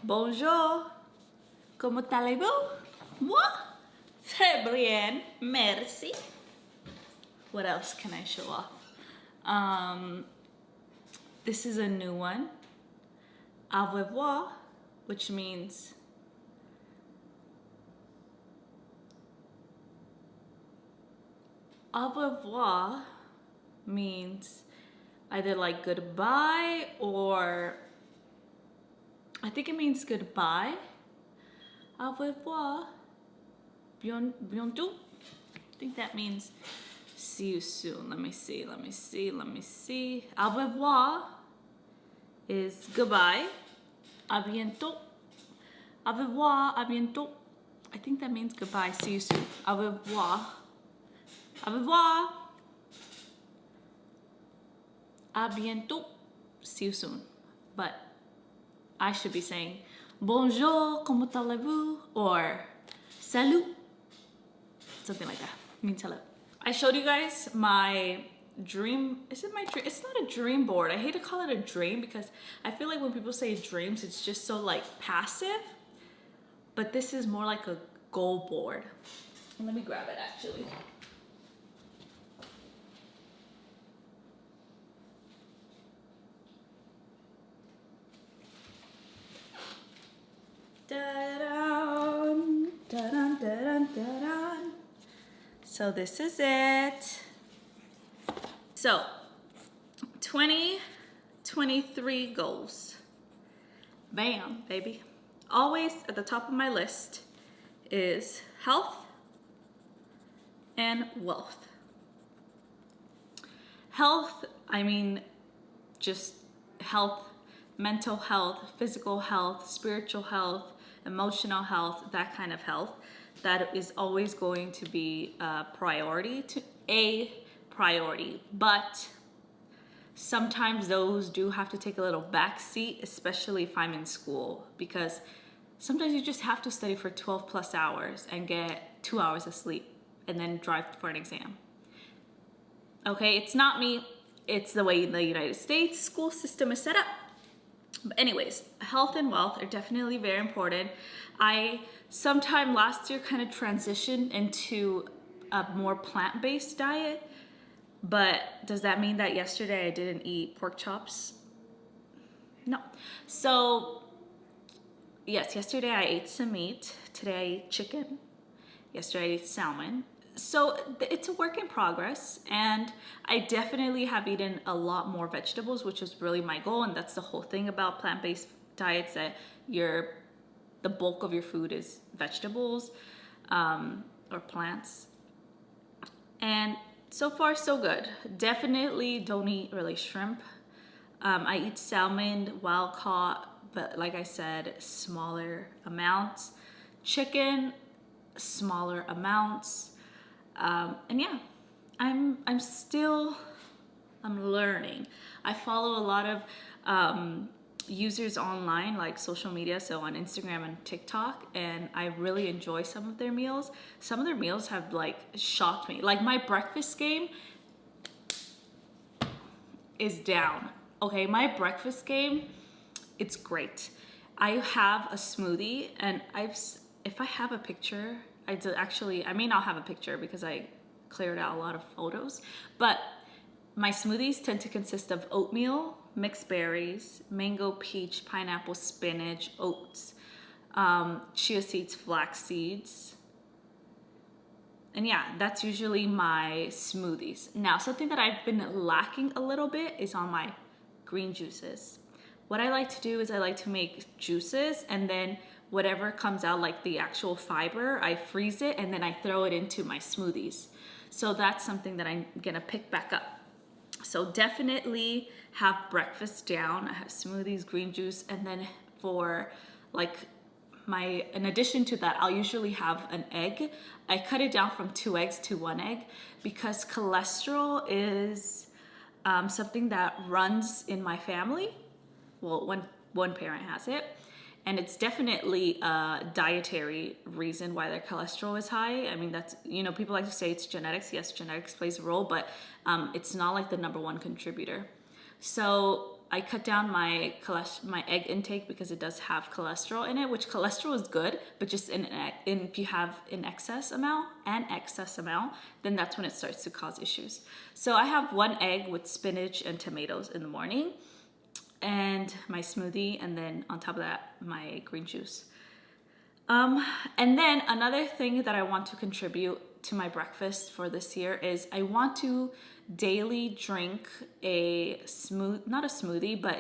Bonjour. Comment allez-vous? Moi? Très bien. Merci. What else can I show off? This is a new one. Au revoir, which means au revoir means either like goodbye or I think it means goodbye. Au revoir. Bientôt. I think that means see you soon. Let me see. Au revoir is goodbye. À bientôt. Au revoir, à bientôt. I think that means goodbye, see you soon. Au revoir. Au revoir. À bientôt. See you soon. But I should be saying bonjour, comment allez-vous? Or salut. Something like that. Means hello. I showed you guys my dream. Is it my dream? It's not a dream board. I hate to call it a dream because I feel like when people say dreams, it's just so like passive. But this is more like a goal board. Let me grab it actually. Da-dun, da-dun, da-dun, da-dun. So this is it. So 2023 goals. Bam, baby. Always at the top of my list is health and wealth. Health, I mean just health, mental health, physical health, spiritual health, emotional health, that kind of health. That is always going to be a priority, but sometimes those do have to take a little back seat, especially if I'm in school, because sometimes you just have to study for 12 plus hours and get 2 hours of sleep and then drive for an exam. Okay, it's not me, it's the way the United States school system is set up. But anyways, health and wealth are definitely very important. I sometime last year kind of transitioned into a more plant-based diet, but does that mean that yesterday I didn't eat pork chops? No. So yes, yesterday I ate some meat. Today I ate chicken. Yesterday I ate salmon. So it's a work in progress, and I definitely have eaten a lot more vegetables, which was really my goal, and that's the whole thing about plant-based diets, that the bulk of your food is vegetables or plants. And so far so good. Definitely don't eat really shrimp. I eat salmon, wild caught, but like I said, smaller amounts. Chicken, smaller amounts. And yeah, I'm learning. I follow a lot of users online, like social media, so on Instagram and TikTok, and I really enjoy some of their meals. Some of their meals have like shocked me. Like my breakfast game is down. Okay, my breakfast game, it's great. I have a smoothie, and if I have a picture, I may not have a picture because I cleared out a lot of photos, but my smoothies tend to consist of oatmeal, mixed berries, mango, peach, pineapple, spinach, oats, chia seeds, flax seeds. And yeah, that's usually my smoothies. Now, something that I've been lacking a little bit is on my green juices. What I like to do is I like to make juices, and then whatever comes out, like the actual fiber, I freeze it and then I throw it into my smoothies. So that's something that I'm gonna pick back up. So definitely have breakfast down. I have smoothies, green juice, and then for like in addition to that, I'll usually have an egg. I cut it down from 2 eggs to 1 egg because cholesterol is something that runs in my family. Well, one parent has it. And it's definitely a dietary reason why their cholesterol is high. I mean, that's, people like to say it's genetics. Yes, genetics plays a role, but it's not like the #1 contributor. So I cut down my egg intake because it does have cholesterol in it, which cholesterol is good, but just if you have an excess amount, then that's when it starts to cause issues. So I have 1 egg with spinach and tomatoes in the morning, and my smoothie, and then on top of that, my green juice. And then another thing that I want to contribute to my breakfast for this year is I want to daily drink not a smoothie, but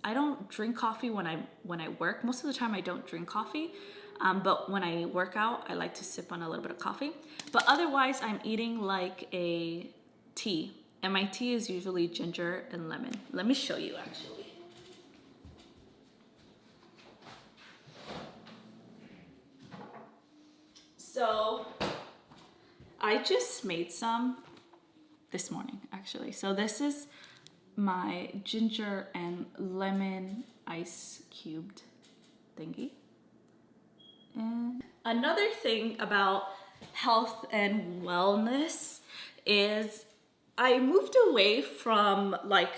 I don't drink coffee when I work. Most of the time I don't drink coffee, but when I work out, I like to sip on a little bit of coffee. But otherwise, I'm eating like a tea, and my tea is usually ginger and lemon. Let me show you actually. So I just made some this morning, actually. So this is my ginger and lemon ice cubed thingy. And another thing about health and wellness is I moved away from like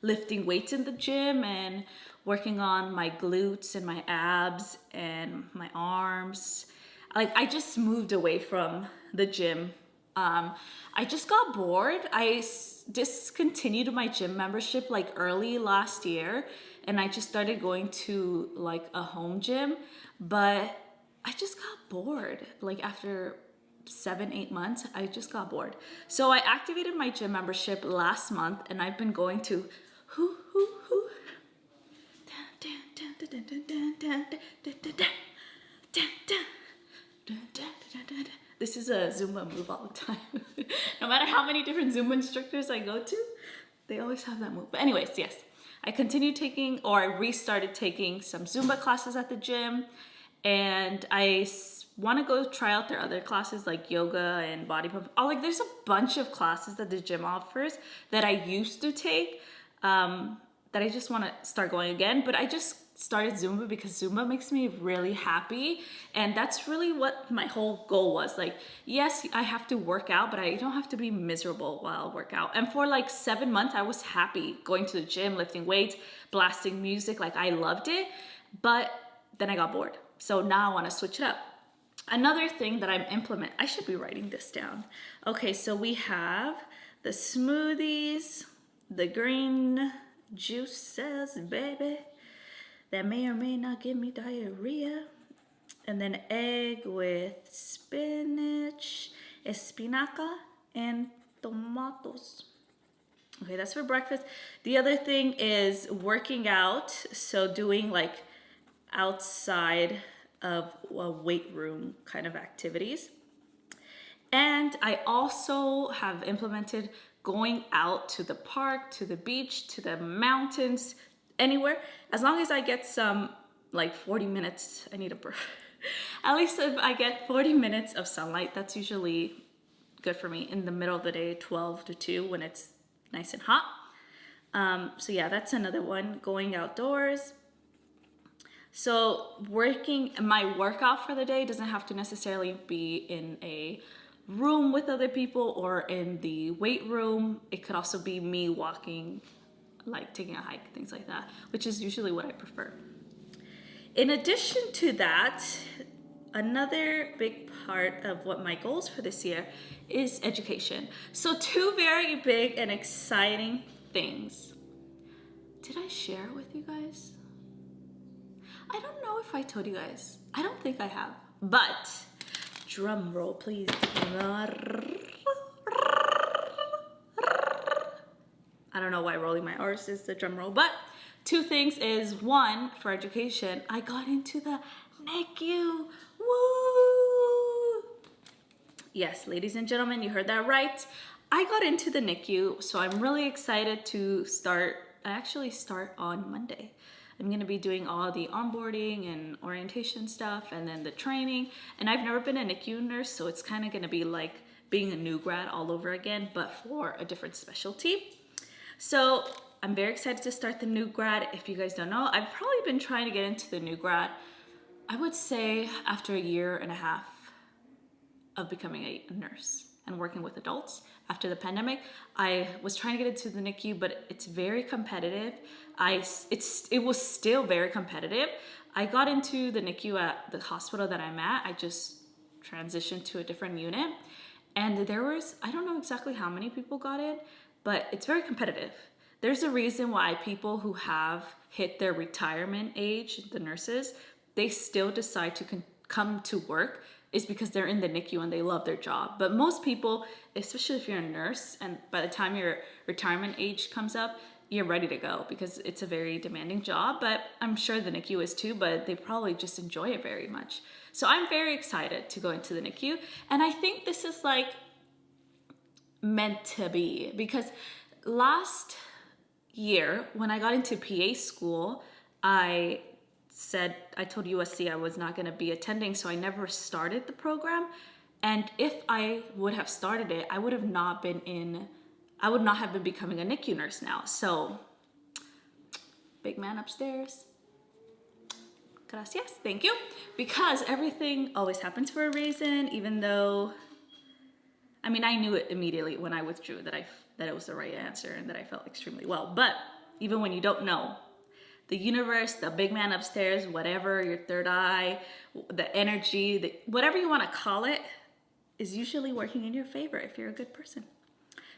lifting weights in the gym and working on my glutes and my abs and my arms. Like, I just moved away from the gym. I just got bored. I discontinued my gym membership like early last year, and I just started going to like a home gym, but I just got bored. Like after 7-8 months, I just got bored. So I activated my gym membership last month, and I've been going to this is a Zumba move all the time. No matter how many different Zumba instructors I go to, they always have that move. But anyways, yes, I continued taking, or I restarted taking some Zumba classes at the gym, and I want to go try out their other classes like yoga and body pump. Oh, like there's a bunch of classes that the gym offers that I used to take that I just want to start going again. But I just started Zumba because Zumba makes me really happy, and that's really what my whole goal was. Like, yes, I have to work out, but I don't have to be miserable while I work out. And for like 7 months, I was happy going to the gym, lifting weights, blasting music. Like, I loved it, but then I got bored. So now I want to switch it up. Another thing that I should be writing this down. Okay, so we have the smoothies, the green juices, baby, that may or may not give me diarrhea. And then egg with spinach, espinaca, and tomatoes. Okay, that's for breakfast. The other thing is working out. So doing like outside of a weight room kind of activities. And I also have implemented going out to the park, to the beach, to the mountains, anywhere, as long as I get some like 40 minutes, I need a burp. At least if I get 40 minutes of sunlight, that's usually good for me in the middle of the day, 12 to 2 when it's nice and hot. So yeah, that's another one, going outdoors. So my workout for the day doesn't have to necessarily be in a room with other people or in the weight room. It could also be me walking, like taking a hike, things like that, which is usually what I prefer. In addition to that, another big part of what my goals for this year is education. So 2 very big and exciting things. Did I share with you guys? I don't know if I told you guys. I don't think I have, but drum roll, please. I don't know why rolling my R's is the drum roll, but 2 things is, 1, for education, I got into the NICU. Woo! Yes, ladies and gentlemen, you heard that right. I got into the NICU, so I'm really excited to start. I actually start on Monday. I'm gonna be doing all the onboarding and orientation stuff and then the training. And I've never been a NICU nurse, so it's kind of gonna be like being a new grad all over again, but for a different specialty. So I'm very excited to start the new grad. If you guys don't know, I've probably been trying to get into the new grad, I would say after 1.5 years of becoming a nurse. and working with adults after the pandemic. I was trying to get into the NICU, but it's very competitive. It was still very competitive. I got into the NICU at the hospital that I'm at. I just transitioned to a different unit, and there was, I don't know exactly how many people got in, but it's very competitive. There's a reason why people who have hit their retirement age, the nurses, they still decide to come to work, is because they're in the NICU and they love their job. But most people, especially if you're a nurse, and by the time your retirement age comes up, you're ready to go because it's a very demanding job. But I'm sure the NICU is too, but they probably just enjoy it very much. So I'm very excited to go into the NICU. And I think this is like meant to be, because last year when I got into PA school, I told USC I was not going to be attending, so I never started the program. And if I would have started it, I would not have been becoming a NICU nurse now. So, big man upstairs. Gracias, thank you. Because everything always happens for a reason, even though, I mean, I knew it immediately when I withdrew that it was the right answer and that I felt extremely well. But even when you don't know, the universe, the big man upstairs, whatever, your third eye, the energy, whatever you want to call it, is usually working in your favor if you're a good person.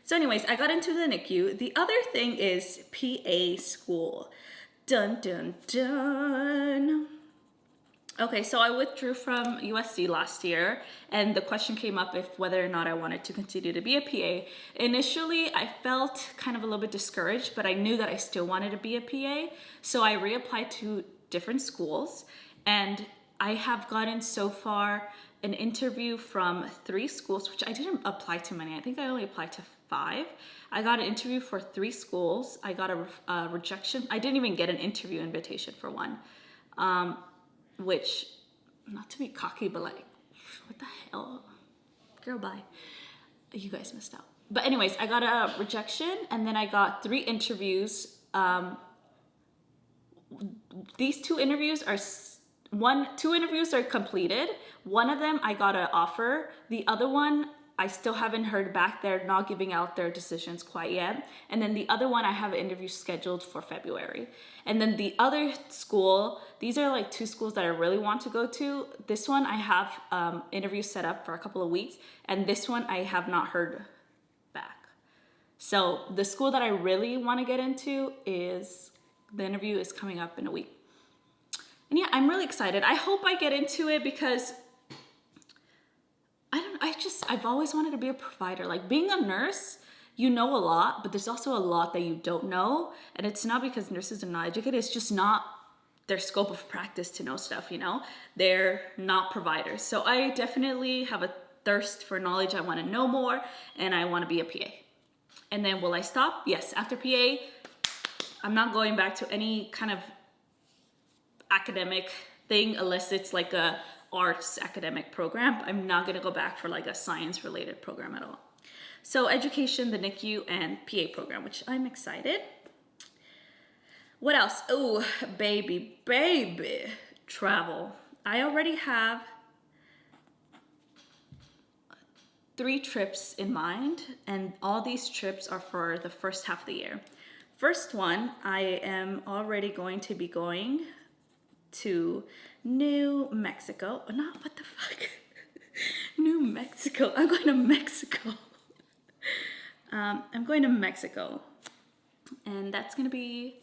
So anyways, I got into the NICU. The other thing is PA school. Dun, dun, dun. Okay, so I withdrew from USC last year, and the question came up whether or not I wanted to continue to be a PA. Initially, I felt kind of a little bit discouraged, but I knew that I still wanted to be a PA. So I reapplied to different schools, and I have gotten so far an interview from 3 schools, which I didn't apply to many. I think I only applied to 5. I got an interview for 3 schools. I got a rejection. I didn't even get an interview invitation for one. Which, not to be cocky, but like, what the hell? Girl, bye. You guys missed out. But anyways, I got a rejection, and then I got 3 interviews. These 2 interviews are, 2 interviews are completed. One of them, I got an offer. The other one, I still haven't heard back. They're not giving out their decisions quite yet. And then the other one, I have an interview scheduled for February. And then the other school, these are like 2 schools that I really want to go to. This one, I have interviews set up for a couple of weeks. And this one, I have not heard back. So the school that I really want to get into the interview is coming up in a week. And yeah, I'm really excited. I hope I get into it because I've always wanted to be a provider. Like, being a nurse, you know a lot, but there's also a lot that you don't know. And it's not because nurses are not educated, it's just not their scope of practice to know stuff, you know? They're not providers. So I definitely have a thirst for knowledge. I want to know more, and I want to be a PA. And then will I stop? Yes. After PA, I'm not going back to any kind of academic thing unless it's like a arts academic program. I'm not going to go back for like a science related program at all. So education, the NICU, and PA program, which I'm excited. What else? Oh, baby, travel. I already have 3 trips in mind, and all these trips are for the first half of the year. First one, I am already going to be going to New Mexico. Not what the fuck? New Mexico. I'm going to Mexico. I'm going to Mexico, and that's going to be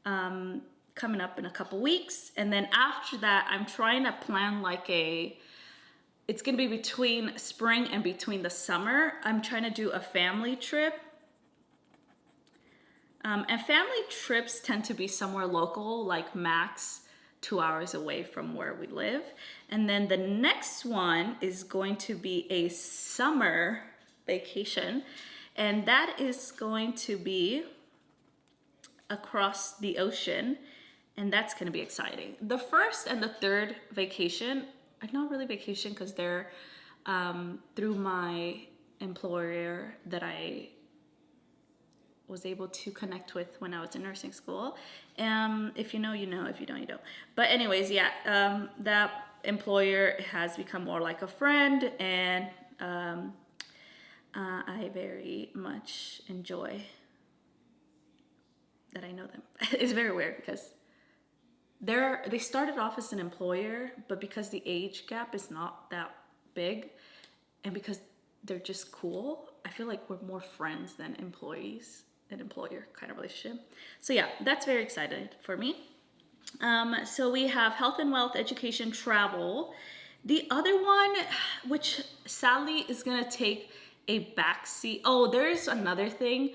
coming up in a couple weeks. And then after that, I'm trying to plan like it's going to be between spring and between the summer. I'm trying to do a family trip. And family trips tend to be somewhere local, like max 2 hours away from where we live. And then the next one is going to be a summer vacation. And that is going to be across the ocean. And that's going to be exciting. The first and the third vacation are not really vacation because they're through my employer that I was able to connect with when I was in nursing school. If you know, you know. If you don't, you don't. But anyways, yeah, that employer has become more like a friend, and I very much enjoy that I know them. It's very weird because they started off as an employer, but because the age gap is not that big, and because they're just cool, I feel like we're more friends than employees, an employer kind of relationship. So yeah, that's very excited for me. So we have health and wealth, education, travel. The other one, which sadly is gonna take a backseat. Oh, there's another thing.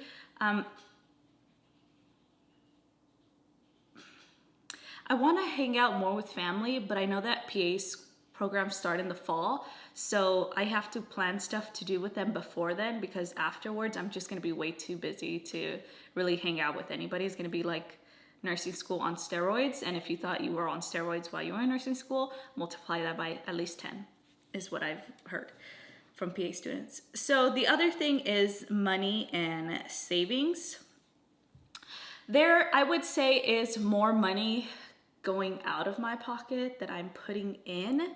I want to hang out more with family, but I know that PA's programs start in the fall, so I have to plan stuff to do with them before then, because afterwards I'm just going to be way too busy to really hang out with anybody. It's going to be like nursing school on steroids, and if you thought you were on steroids while you were in nursing school, multiply that by at least 10 is what I've heard from PA students. So the other thing is money and savings. There, I would say, is more money going out of my pocket that I'm putting in,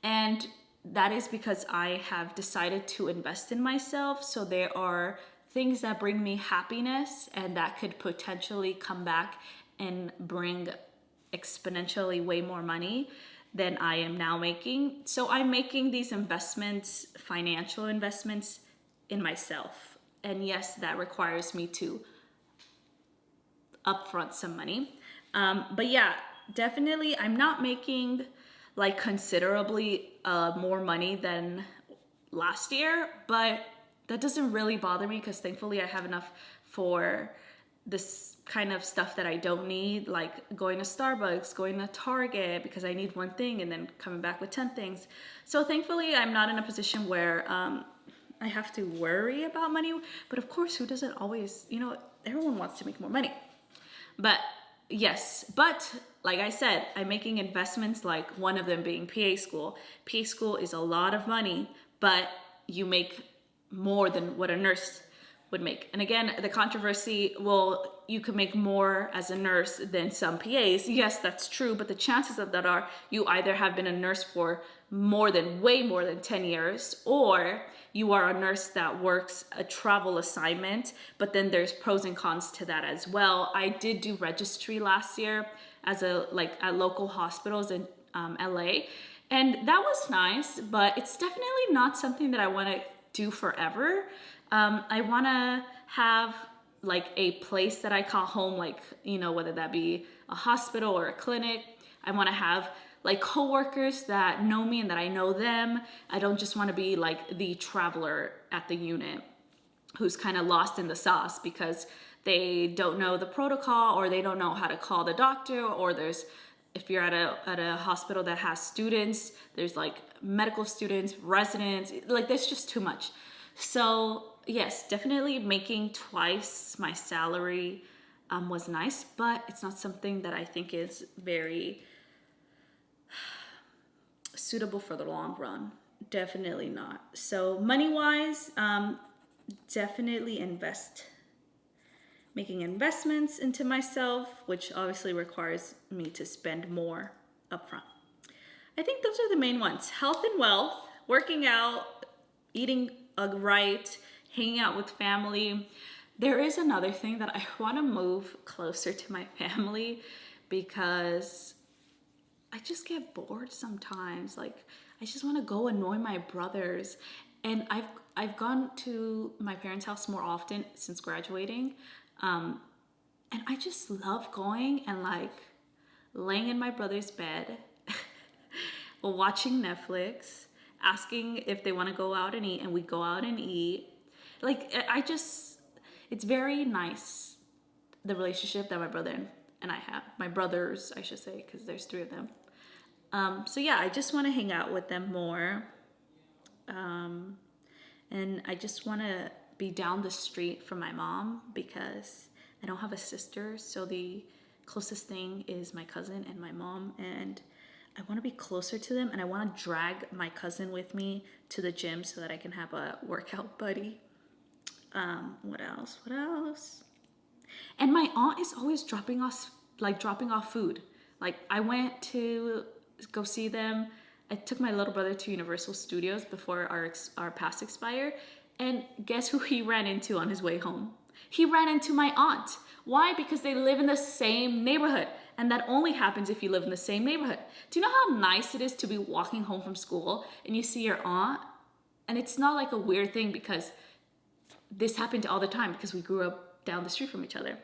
and that is because I have decided to invest in myself. So there are things that bring me happiness and that could potentially come back and bring exponentially way more money than I am now making. So I'm making these investments, financial investments, in myself, and yes, that requires me to upfront some money. But yeah, definitely I'm not making like considerably more money than last year, but that doesn't really bother me because thankfully I have enough for this kind of stuff that I don't need, like going to Starbucks, going to Target because I need one thing and then coming back with 10 things. So thankfully I'm not in a position where I have to worry about money, but of course, who doesn't always, everyone wants to make more money. But yes, but like I said, I'm making investments, like one of them being PA school. PA school is a lot of money, but you make more than what a nurse would make. And again, the controversy, well, you could make more as a nurse than some PAs. Yes, that's true, but the chances of that are you either have been a nurse for way more than 10 years, or you are a nurse that works a travel assignment, but then there's pros and cons to that as well. I did do registry last year at local hospitals in LA, and that was nice, but it's definitely not something that I want to do forever. I want to have like a place that I call home, like, whether that be a hospital or a clinic. I want to have like coworkers that know me and that I know them. I don't just want to be like the traveler at the unit who's kind of lost in the sauce because they don't know the protocol, or they don't know how to call the doctor, or if you're at a hospital that has students, there's like medical students, residents, like there's just too much. So yes, definitely making twice my salary was nice, but it's not something that I think is very suitable for the long run. Definitely not. So money-wise, definitely making investments into myself, which obviously requires me to spend more upfront. I think those are the main ones. Health and wealth, working out, eating right, hanging out with family. There is another thing that I want to move closer to my family because I just get bored sometimes. Like, I just want to go annoy my brothers. And I've gone to my parents' house more often since graduating. And I just love going and like laying in my brother's bed, watching Netflix, asking if they want to go out and eat, and we go out and eat. Like, it's very nice, the relationship that my brother and I have. My brothers, I should say, because there's 3 of them. So yeah, I just want to hang out with them more. And I just want to be down the street from my mom because I don't have a sister. So the closest thing is my cousin and my mom. And I want to be closer to them, and I want to drag my cousin with me to the gym so that I can have a workout buddy. What else? And my aunt is always dropping off food. Like, I went to go see them. I took my little brother to Universal Studios before our pass expired, And guess who he ran into on his way home? He ran into my aunt. Why? Because they live in the same neighborhood. And that only happens if you live in the same neighborhood. Do you know how nice it is to be walking home from school and you see your aunt? And it's not like a weird thing because this happened all the time because we grew up down the street from each other.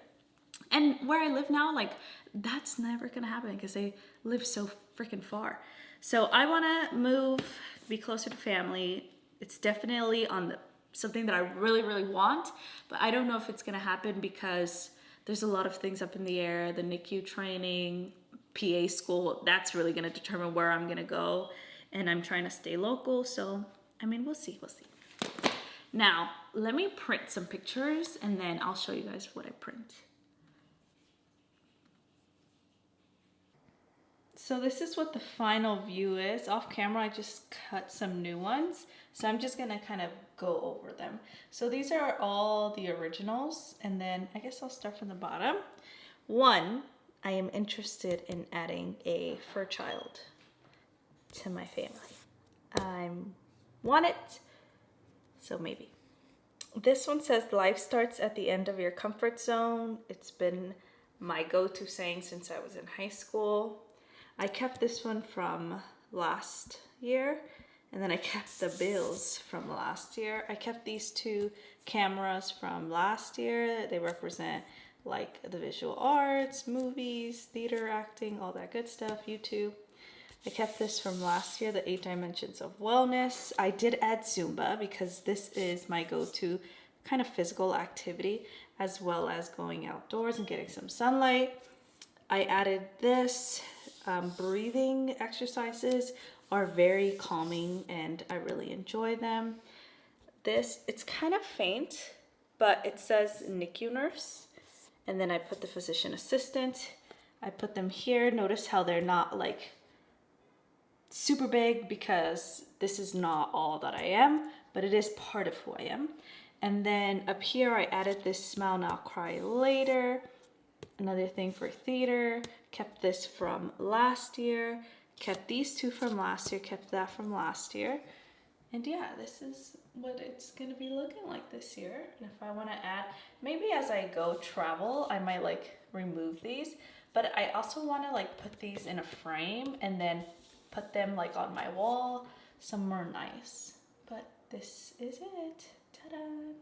And where I live now, like, that's never gonna happen because they live so freaking far. So I wanna move, be closer to family. It's definitely on something that I really, really want, but I don't know if it's gonna happen because there's a lot of things up in the air. The NICU training, PA school, that's really gonna determine where I'm gonna go. And I'm trying to stay local, so I mean, we'll see. Now, let me print some pictures and then I'll show you guys what I print. So this is what the final view is. Off camera, I just cut some new ones. So I'm just gonna kind of go over them. So these are all the originals. And then I guess I'll start from the bottom. One, I am interested in adding a fur child to my family. I want it, so maybe. This one says, life starts at the end of your comfort zone. It's been my go-to saying since I was in high school. I kept this one from last year, and then I kept the bills from last year. I kept these two cameras from last year. They represent like the visual arts, movies, theater, acting, all that good stuff, YouTube. I kept this from last year, the 8 Dimensions of Wellness. I did add Zumba because this is my go-to kind of physical activity, as well as going outdoors and getting some sunlight. I added this. Breathing exercises are very calming and I really enjoy them. This, it's kind of faint, but it says NICU nurse. And then I put the physician assistant. I put them here. Notice how they're not like super big because this is not all that I am, but it is part of who I am. And then up here, I added this Smile Now, Cry Later. Another thing for theater. Kept this from last year. Kept these two from last year. Kept that from last year. And yeah, this is what it's gonna be looking like this year. And if I wanna add, maybe as I go travel, I might like remove these. But I also wanna like put these in a frame and then put them like on my wall somewhere nice. But this is it. Ta-da!